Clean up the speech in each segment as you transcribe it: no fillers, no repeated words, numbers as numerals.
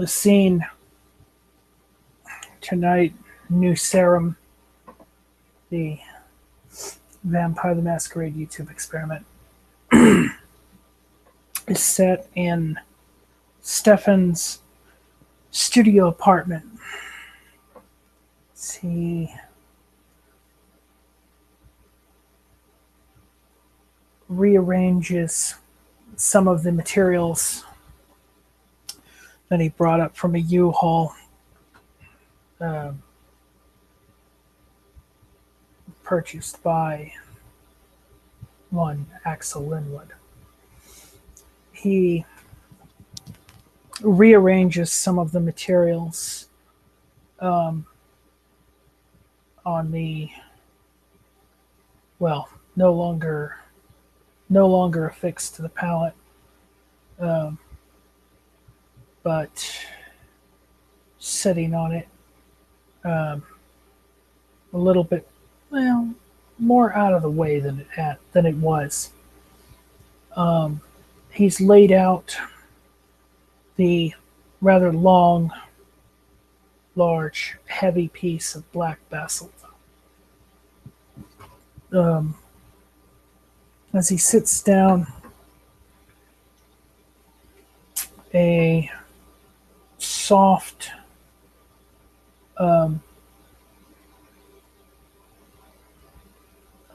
The scene tonight, new serum, the Vampire the Masquerade YouTube experiment, is set in Stefan's studio apartment. He rearranges some of the materials that he brought up from a U-Haul purchased by one Axel Linwood. He rearranges some of the materials on the, well, no longer affixed to the pallet, but sitting on it a little bit, well, more out of the way than it was. He's laid out the rather long, large, heavy piece of black basalt. As he sits down, a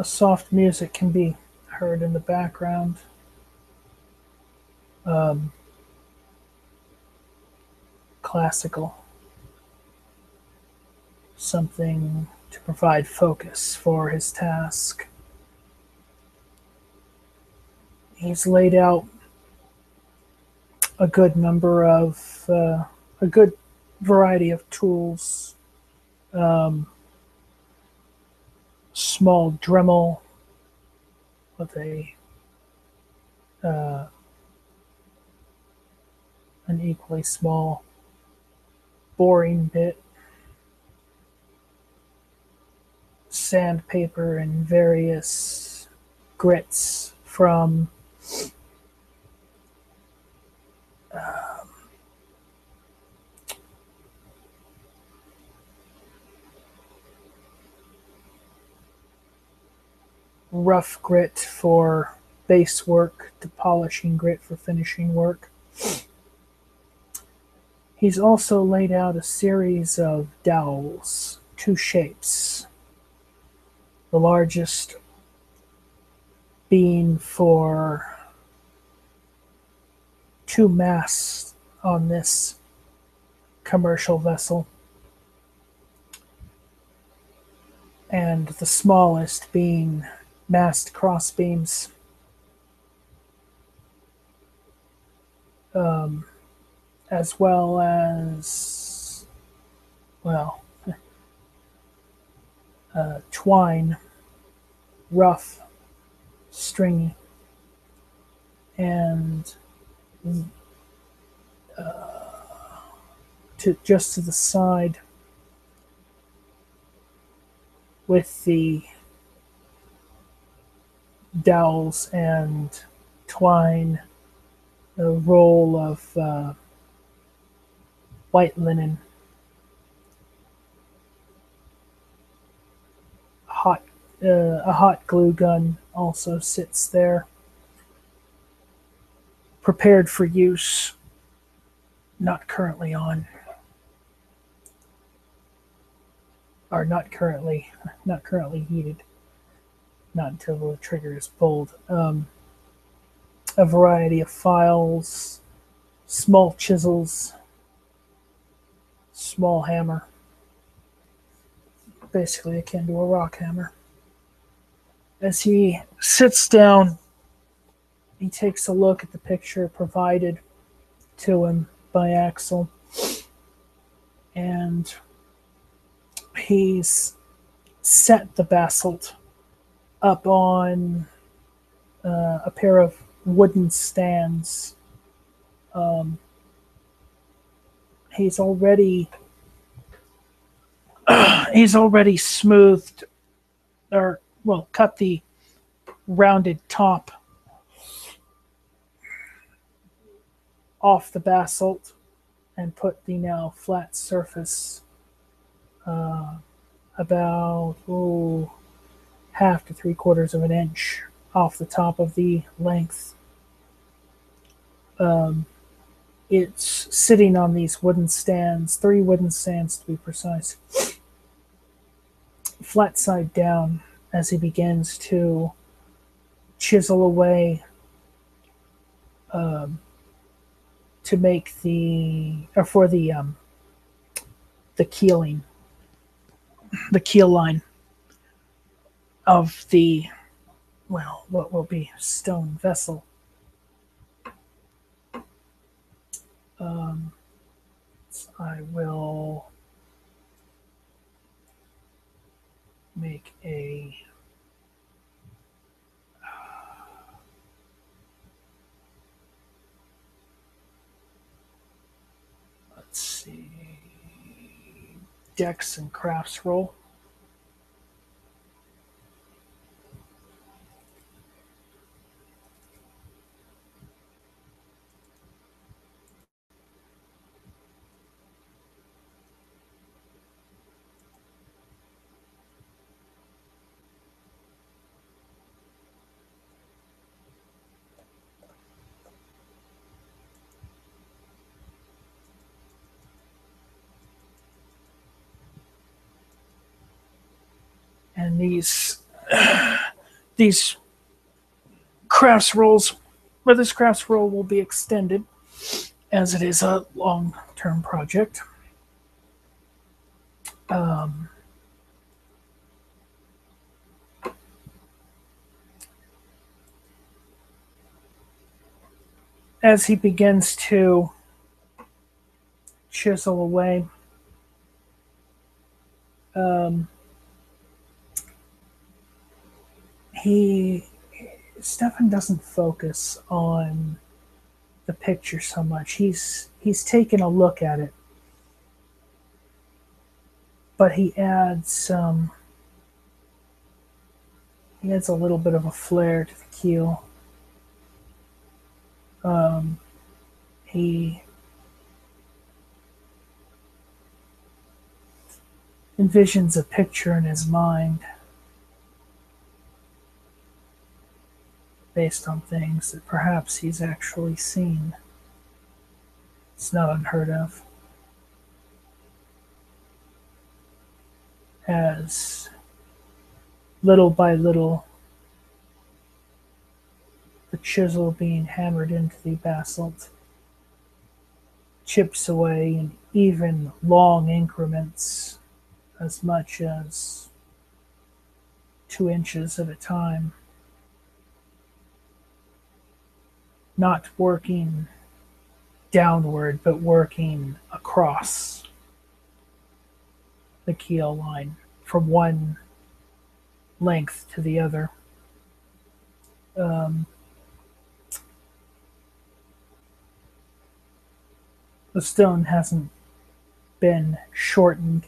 soft music can be heard in the background. Classical, something to provide focus for his task. He's laid out a good number of, a good variety of tools. Small Dremel with an equally small boring bit, sandpaper and various grits from rough grit for base work to polishing grit for finishing work. He's also laid out a series of dowels, two shapes. The largest being for two masts on this commercial vessel, and the smallest being mast crossbeams. As well as, well, twine, rough, stringy, and just to the side with the dowels and twine, a roll of white linen, a hot glue gun also sits there, prepared for use, not currently on, or not currently heated, not until the trigger is pulled. A variety of files, small chisels, small hammer, basically akin to a rock hammer. As he sits down, he takes a look at the picture provided to him by Axel, and he's set the basalt up on a pair of wooden stands. He's already smoothed, or well, cut the rounded top off the basalt and put the now flat surface about half to 3/4 of an inch off the top of the length. It's sitting on these wooden stands, 3 wooden stands to be precise, flat side down as he begins to chisel away to make for the keeling, the keel line of the, well, what will be stone vessel. I will make a let's see, decks and crafts roll. And these crafts rolls, or this crafts roll will be extended as it is a long-term project. As he begins to chisel away, Stefan doesn't focus on the picture so much. He's taken a look at it, but he adds a little bit of a flair to the keel. He envisions a picture in his mind based on things that perhaps he's actually seen. It's not unheard of. As little by little, the chisel being hammered into the basalt chips away in even long increments, as much as 2 inches at a time. Not working downward, but working across the keel line from one length to the other. The stone hasn't been shortened.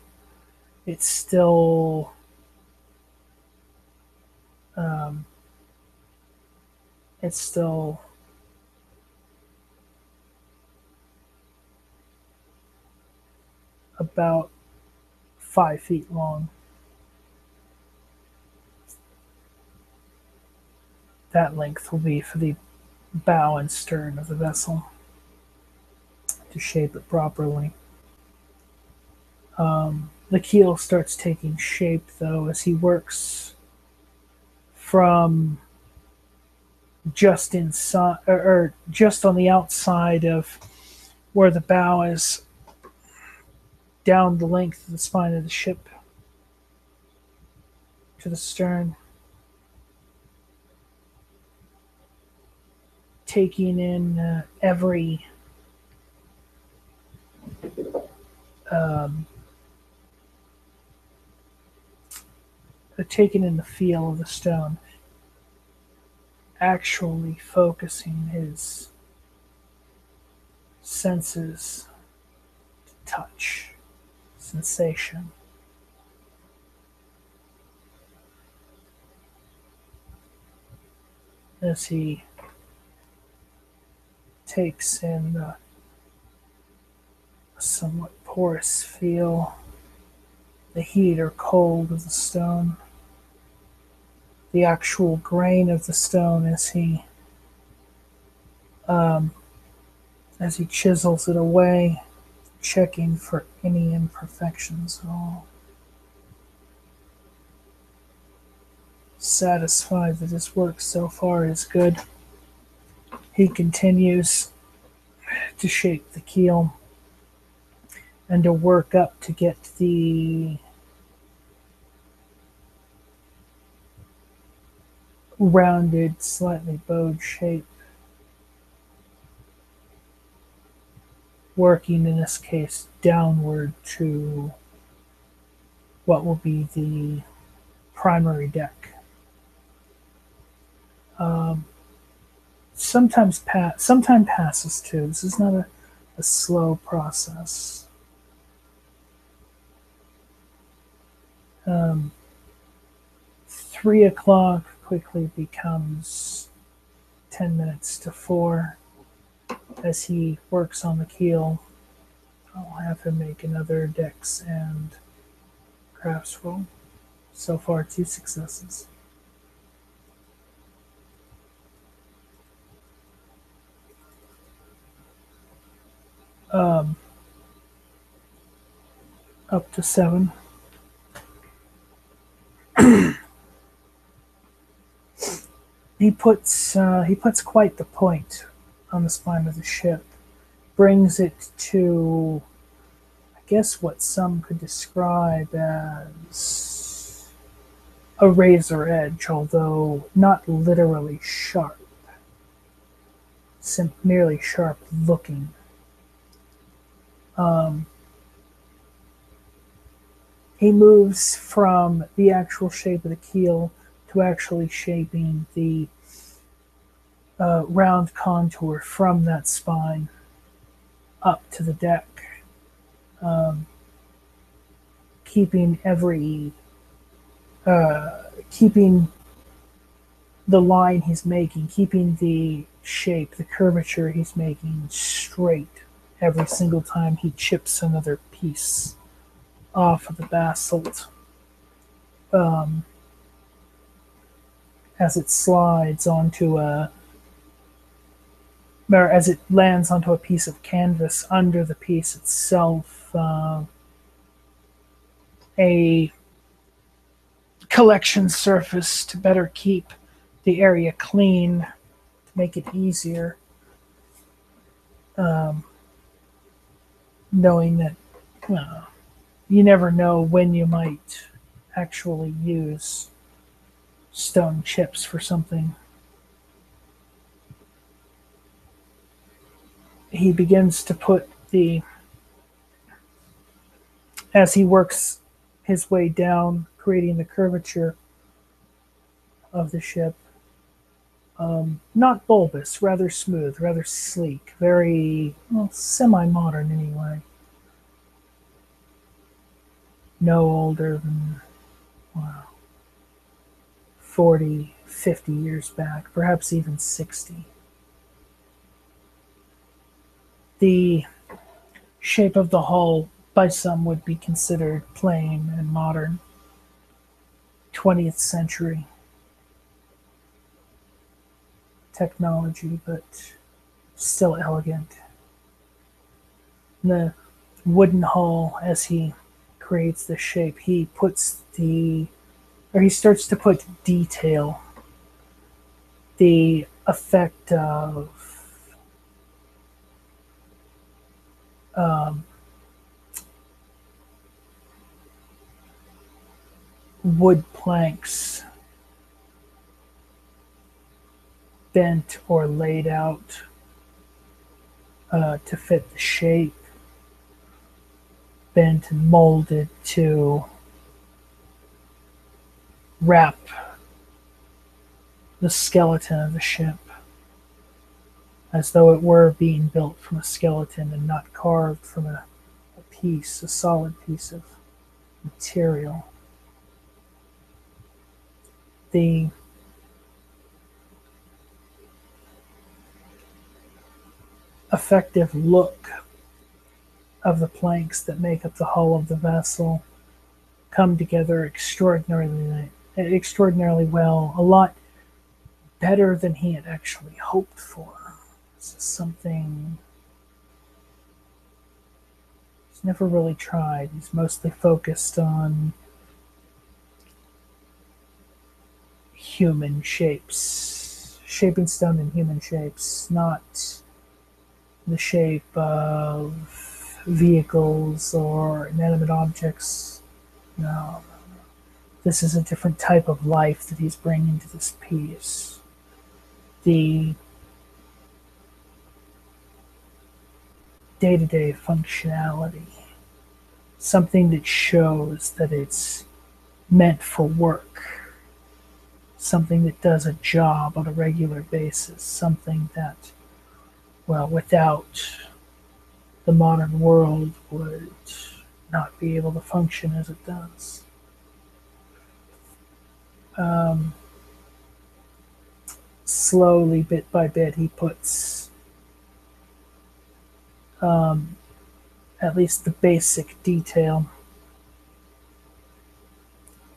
It's still about 5 feet long. That length will be for the bow and stern of the vessel to shape it properly. The keel starts taking shape, though, as he works from just inside, or just on the outside of where the bow is, down the length of the spine of the ship to the stern, taking in taking in the feel of the stone, actually focusing his senses to touch, sensation. As he takes in the a somewhat porous feel, the heat or cold of the stone, the actual grain of the stone as he chisels it away, checking for any imperfections at all. Satisfied that his work so far is good, he continues to shape the keel and to work up to get the rounded, slightly bowed shape, working in this case downward to what will be the primary deck. Sometime passes too. This is not a slow process. 3 o'clock quickly becomes 10 minutes to 4 as he works on the keel. I'll have him make another dex and crafts roll. So far, 2 successes. Up to 7. He puts quite the point on the spine of the ship, brings it to, I guess, what some could describe as a razor edge, although not literally sharp, merely sharp looking. He moves from the actual shape of the keel to actually shaping the round contour from that spine up to the deck, keeping keeping the line he's making, keeping the shape, the curvature he's making straight every single time he chips another piece off of the basalt. As it slides onto or as it lands onto a piece of canvas under the piece itself, a collection surface to better keep the area clean, to make it easier, knowing that you never know when you might actually use stone chips for something. He begins to put as he works his way down, creating the curvature of the ship. Not bulbous, rather smooth, rather sleek, very, well, semi-modern anyway. No older than, 40, 50 years back, perhaps even 60. The shape of the hull by some would be considered plain and modern, 20th century technology, but still elegant. The wooden hull, as he creates the shape, he starts to put detail, the effect of wood planks bent or laid out to fit the shape, bent and molded to wrap the skeleton of the ship, as though it were being built from a skeleton and not carved from a solid piece of material. The effective look of the planks that make up the hull of the vessel come together extraordinarily well, a lot better than he had actually hoped for. This is something he's never really tried. He's mostly focused on human shapes, shaping stone in human shapes, not the shape of vehicles or inanimate objects. No, this is a different type of life that he's bringing to this piece. The day-to-day functionality, something that shows that it's meant for work, something that does a job on a regular basis, something that, well, without the modern world would not be able to function as it does. Slowly, bit by bit, he puts at least the basic detail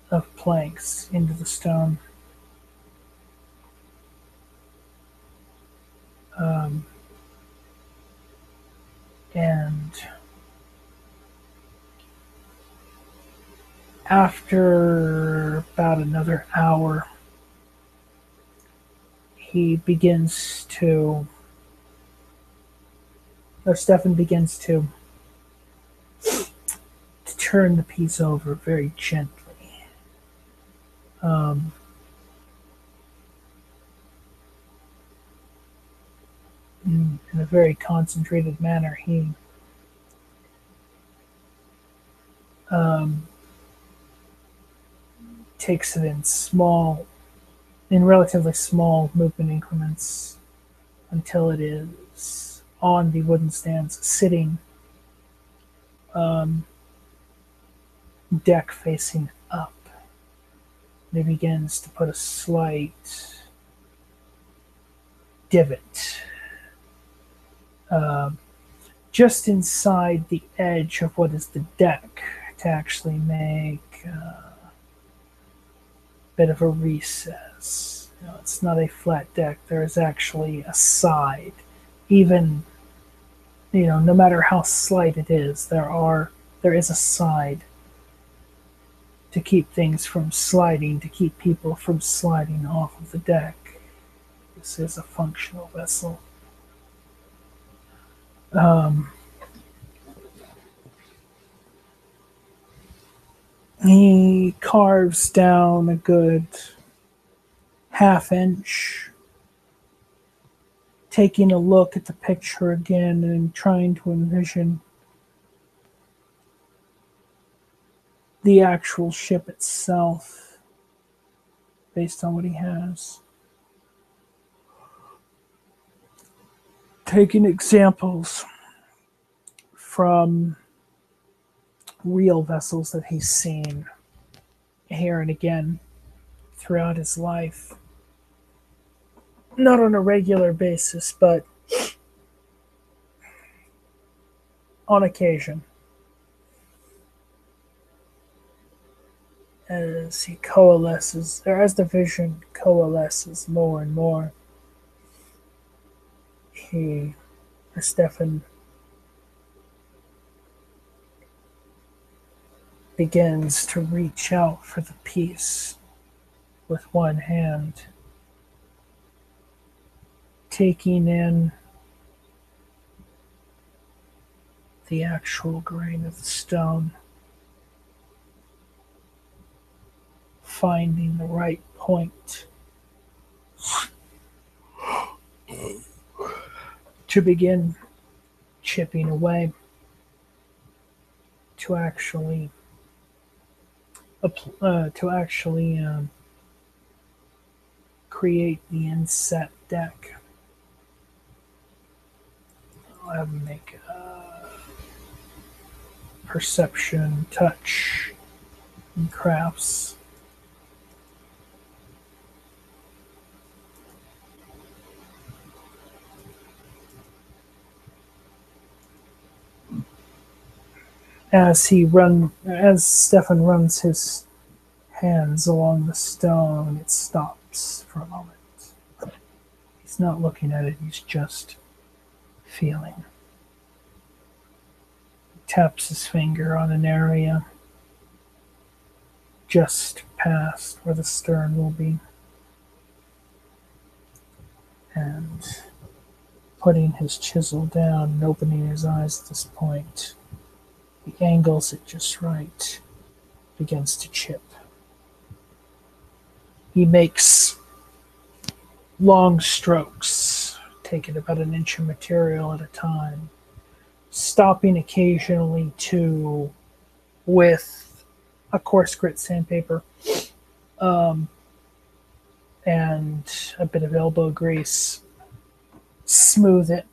of planks into the stone. And after about another hour, he begins to, or Stefan begins to turn the piece over very gently. Um, in a very concentrated manner, he um, takes it in relatively small movement increments until it is on the wooden stands, sitting deck facing up. And he begins to put a slight divot just inside the edge of what is the deck to actually make a bit of a recess. It's not a flat deck. There is actually a side. Even, no matter how slight it is, there is a side to keep things from sliding, to keep people from sliding off of the deck. This is a functional vessel. He carves down a good half-inch, taking a look at the picture again and trying to envision the actual ship itself based on what he has. Taking examples from real vessels that he's seen here and again throughout his life. Not on a regular basis, but on occasion. As he coalesces, or as the vision coalesces more and more, Stefan, begins to reach out for the piece with one hand, taking in the actual grain of the stone, finding the right point to begin chipping away, to actually create the inset deck. I'll have him make perception, touch, and crafts. as Stefan runs his hands along the stone, it stops for a moment. He's not looking at it, he's just feeling. He taps his finger on an area just past where the stern will be. And putting his chisel down and opening his eyes at this point, he angles it just right, begins to chip. He makes long strokes, taking about an inch of material at a time, stopping occasionally to, with a coarse grit sandpaper and a bit of elbow grease, smooth it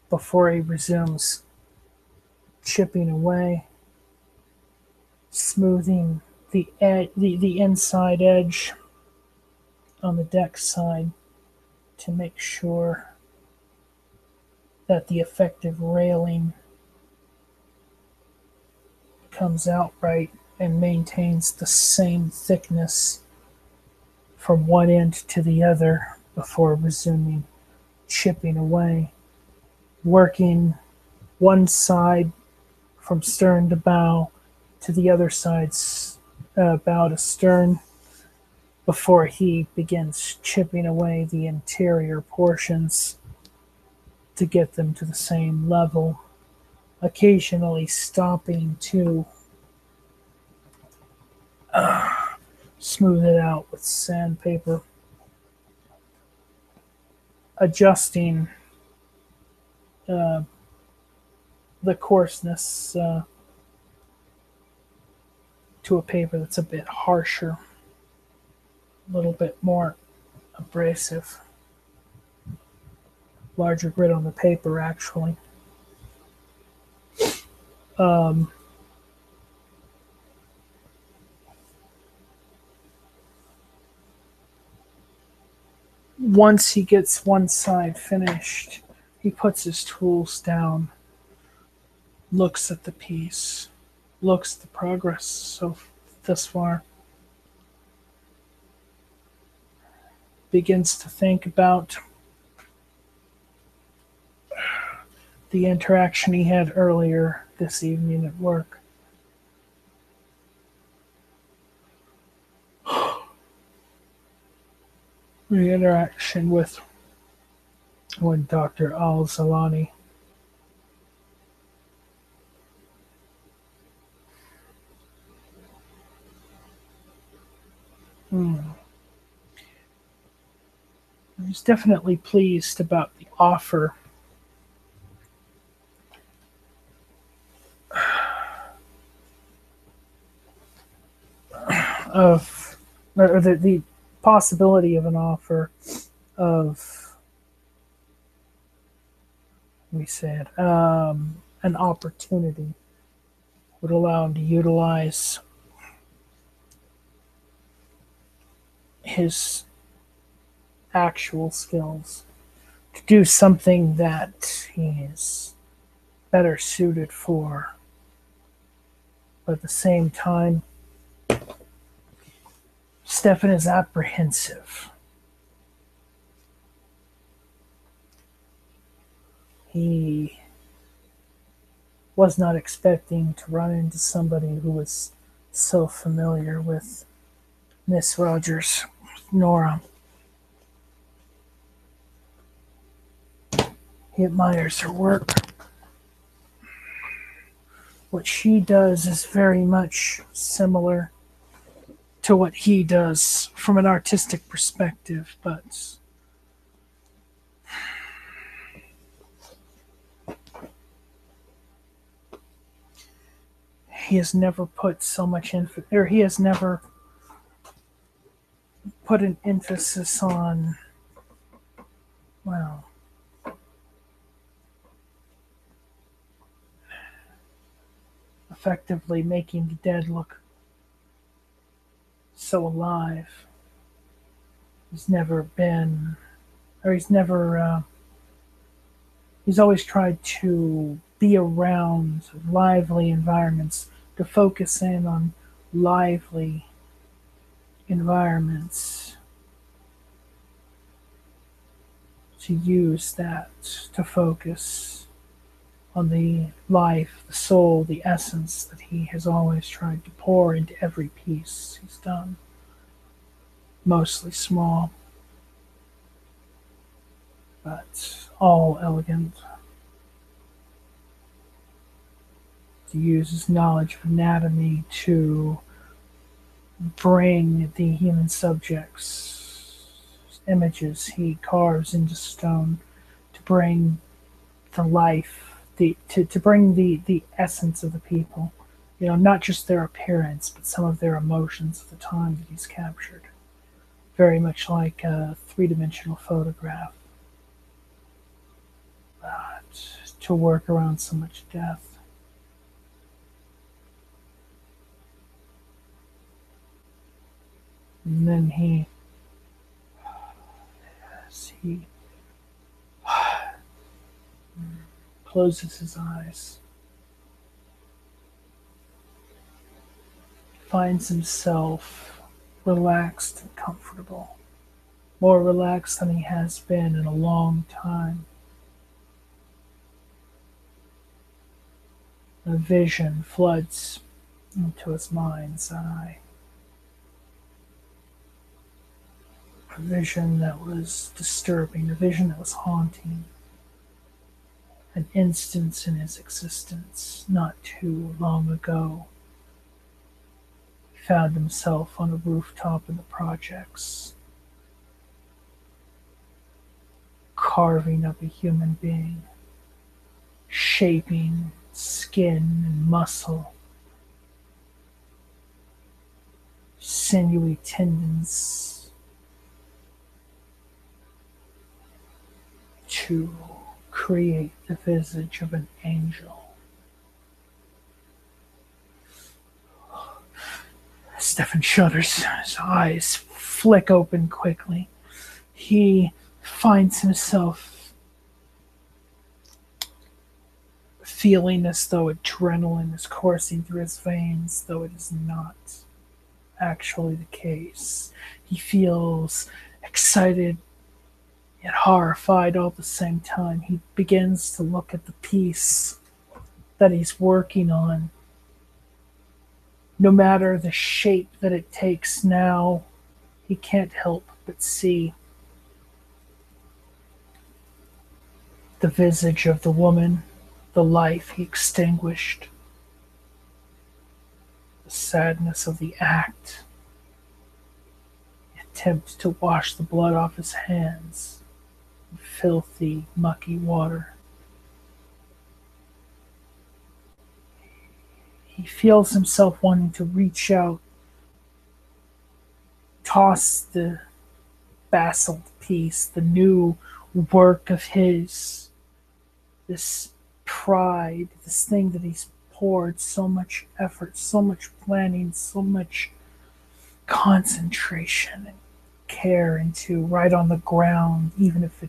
before he resumes chipping away, smoothing the inside edge on the deck side to make sure that the effective railing comes out right and maintains the same thickness from one end to the other before resuming chipping away, working one side from stern to bow to the other side's bow to stern before he begins chipping away the interior portions to get them to the same level, occasionally stopping to smooth it out with sandpaper, adjusting the coarseness to a paper that's a bit harsher, a little bit more abrasive, larger grit on the paper actually. Once he gets one side finished, he puts his tools down, looks at the piece, looks at the progress so thus far, begins to think about the interaction he had earlier this evening at work. The interaction with Dr. Al-Zalani. He's definitely pleased about the offer of, or the possibility of an offer of, let me say it, an opportunity would allow him to utilize his actual skills to do something that he is better suited for. But at the same time, Stefan is apprehensive. He was not expecting to run into somebody who was so familiar with Miss Rogers, Nora. He admires her work. What she does is very much similar to what he does from an artistic perspective, but he has never put so much he has never put an emphasis on, well, effectively making the dead look so alive. He's never been, or he's always tried to be around lively environments, to focus in on lively environments, to use that to focus on the life, the soul, the essence that he has always tried to pour into every piece he's done. Mostly small, but all elegant. To use his knowledge of anatomy to bring the human subjects, images he carves into stone, to bring the life, to bring the essence of the people. You know, not just their appearance, but some of their emotions of the time that he's captured. Very much like a three-dimensional photograph. To work around so much death. And then he closes his eyes, finds himself relaxed and comfortable, more relaxed than he has been in a long time. A vision floods into his mind's eye. A vision that was disturbing, a vision that was haunting. An instance in his existence not too long ago. He found himself on a rooftop in the projects, carving up a human being, shaping skin and muscle, sinewy tendons, to create the visage of an angel. Stefan shudders, his eyes flick open quickly. He finds himself feeling as though adrenaline is coursing through his veins, though it is not actually the case. He feels excited yet horrified all at the same time. He begins to look at the piece that he's working on. No matter the shape that it takes now, he can't help but see the visage of the woman, the life he extinguished, the sadness of the act, the attempt to wash the blood off his hands. Filthy, mucky water. He feels himself wanting to reach out, toss the basalt piece, the new work of his, this pride, this thing that he's poured so much effort, so much planning, so much concentration and care into, right on the ground, even if it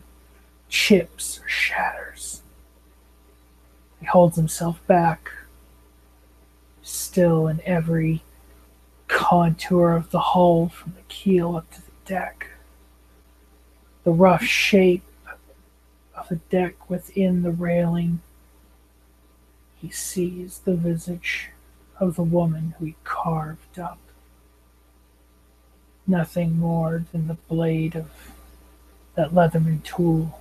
chips or shatters. He holds himself back, still in every contour of the hull from the keel up to the deck. The rough shape of the deck within the railing. He sees the visage of the woman who he carved up. Nothing more than the blade of that Leatherman tool.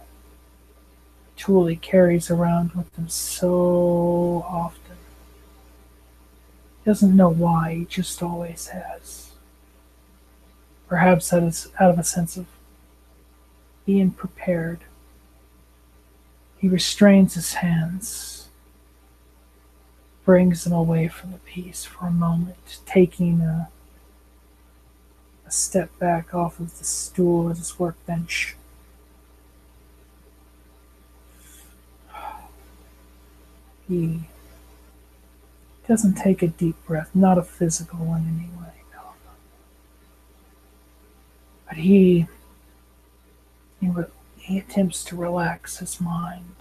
Tool he carries around with him so often. He doesn't know why, he just always has. Perhaps that is out of a sense of being prepared. He restrains his hands, brings them away from the piece for a moment, taking a step back off of the stool at his workbench. He doesn't take a deep breath, not a physical one anyway, no. But he attempts to relax his mind.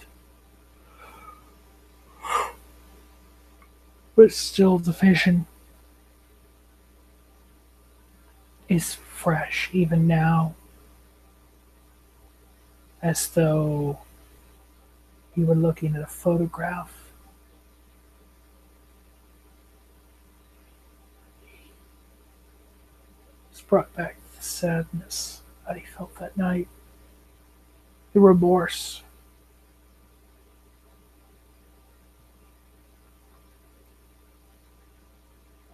But still, the vision is fresh even now, as though you were looking at a photograph. It's brought back the sadness that he felt that night, the remorse.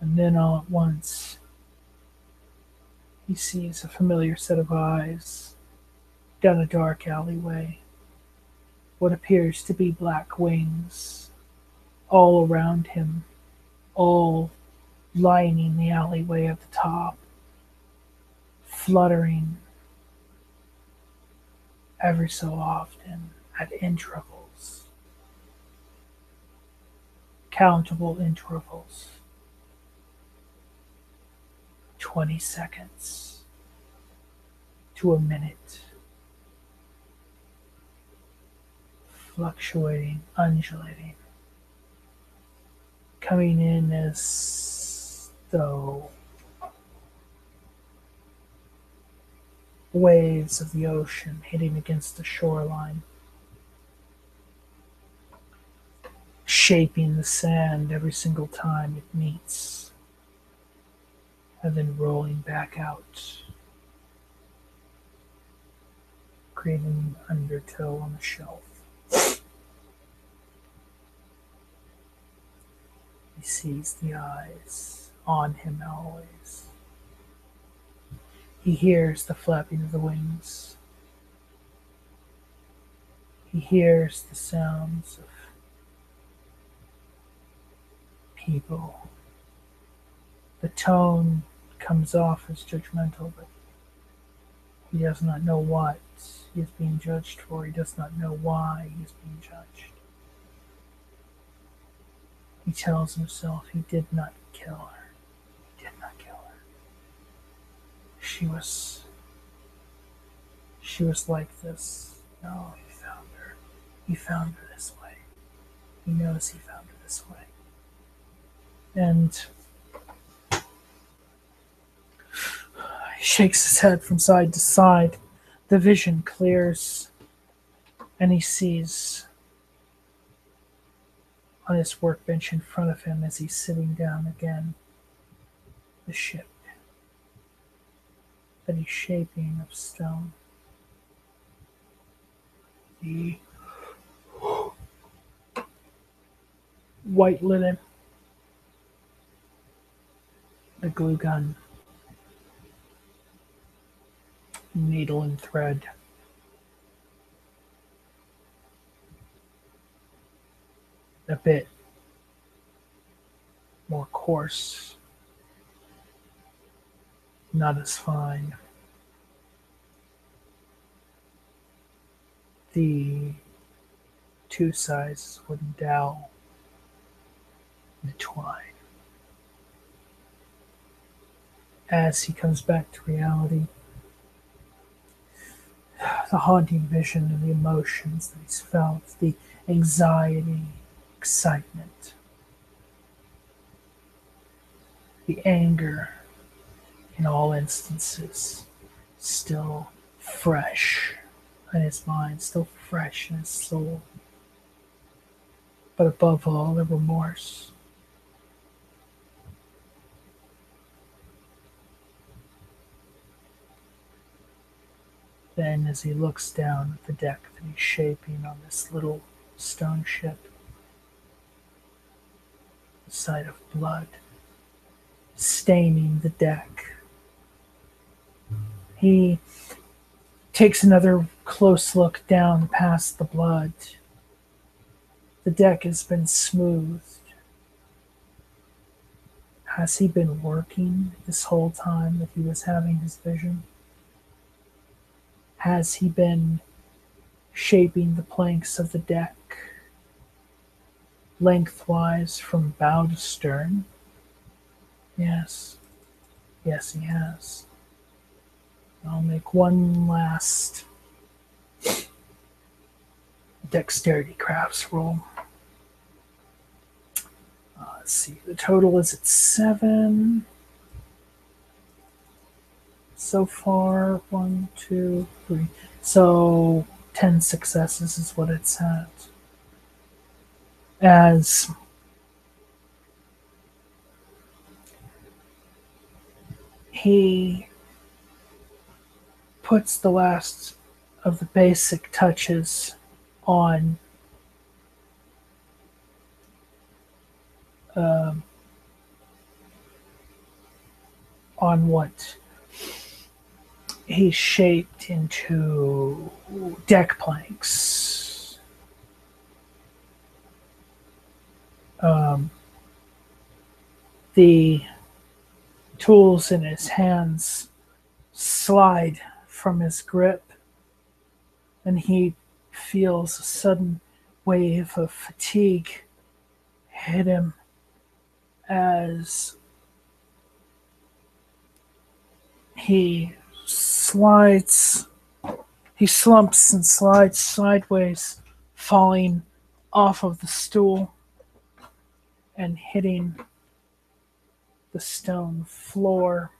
And then all at once, he sees a familiar set of eyes down a dark alleyway. What appears to be black wings all around him, all lining the alleyway at the top, fluttering every so often at intervals, countable intervals. 20 seconds to a minute, fluctuating, undulating, coming in as though waves of the ocean hitting against the shoreline, shaping the sand every single time it meets, and then rolling back out, creating an undertow on the shelf. He sees the eyes on him always. He hears the flapping of the wings. He hears the sounds of people. The tone comes off as judgmental, but he does not know what he is being judged for. He does not know why he is being judged. He tells himself he did not kill her. He did not kill her. She was like this. No, he found her. He found her this way. He knows he found her this way. And he shakes his head from side to side. The vision clears, and he sees on his workbench in front of him as he's sitting down again the ship that he's shaping of stone. The white linen, the glue gun, needle and thread. A bit more coarse, not as fine. The two sizes wooden dowel, the twine. As he comes back to reality, the haunting vision and the emotions that he's felt, the anxiety, excitement, the anger in all instances, still fresh in his mind, still fresh in his soul. But above all, the remorse. Then, as he looks down at the deck that he's shaping on this little stone ship, the sight of blood staining the deck, he takes another close look down past the blood. The deck has been smoothed. Has he been working this whole time that he was having his vision? Has he been shaping the planks of the deck lengthwise from bow to stern? Yes. Yes, he has. I'll make one last dexterity crafts roll. let's see, the total is at 7 so far. 1, 2, 3. So 10 successes is what it's at. As he puts the last of the basic touches on what he shaped into deck planks. The tools in his hands slide from his grip, and he feels a sudden wave of fatigue hit him as he slumps and slides sideways, falling off of the stool and hitting the stone floor,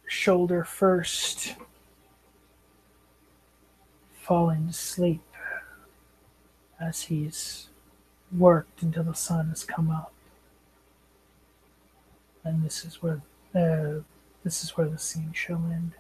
shoulder first, falling to sleep as he's worked until the sun has come up. And this is where the scene shall end.